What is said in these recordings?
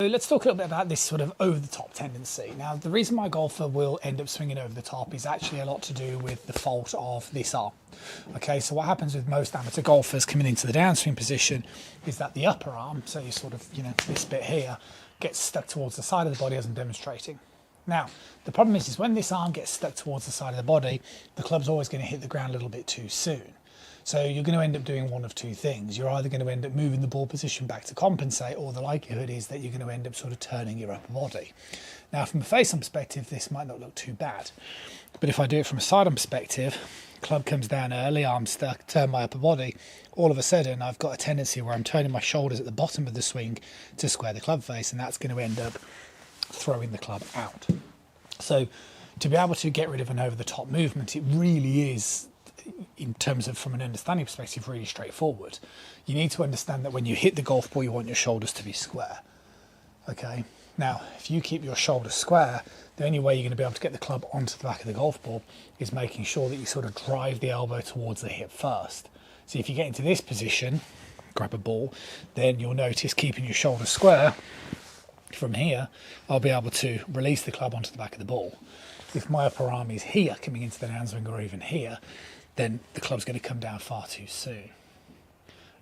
So let's talk a little bit about this sort of over the top tendency. Now, the reason why a golfer will end up swinging over the top is actually a lot to do with the fault of this arm. Okay, so what happens with most amateur golfers coming into the downswing position is that the upper arm, so you sort of, this bit here, gets stuck towards the side of the body as I'm demonstrating. Now, the problem is when this arm gets stuck towards the side of the body, the club's always going to hit the ground a little bit too soon. So you're going to end up doing one of two things. You're either going to end up moving the ball position back to compensate, or the likelihood is that you're going to end up sort of turning your upper body. Now, from a face-on perspective, this might not look too bad. But if I do it from a side-on perspective, club comes down early, arm stuck, turn my upper body, all of a sudden I've got a tendency where I'm turning my shoulders at the bottom of the swing to square the club face, and that's going to end up throwing the club out. So to be able to get rid of an over-the-top movement, it really is, in terms of from an understanding perspective, really straightforward. You need to understand that when you hit the golf ball, you want your shoulders to be square. Okay, now if you keep your shoulders square, the only way you're going to be able to get the club onto the back of the golf ball is making sure that you sort of drive the elbow towards the hip first. So if you get into this position, grab a ball, then you'll notice keeping your shoulders square from here, I'll be able to release the club onto the back of the ball. If my upper arm is here coming into the downswing, or even here, then the club's going to come down far too soon.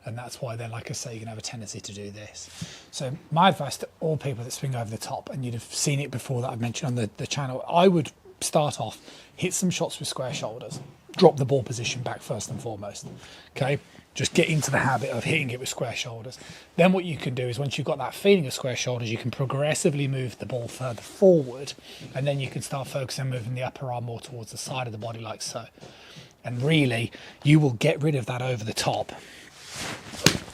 And that's why then, like I say, you're going to have a tendency to do this. So my advice to all people that swing over the top, and you'd have seen it before that I've mentioned on the channel, I would start off, hit some shots with square shoulders, drop the ball position back first and foremost. Okay, just get into the habit of hitting it with square shoulders. Then what you can do is, once you've got that feeling of square shoulders, you can progressively move the ball further forward, and then you can start focusing on moving the upper arm more towards the side of the body like so. And really, you will get rid of that over the top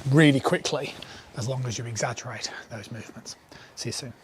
really quickly, as long as you exaggerate those movements. See you soon.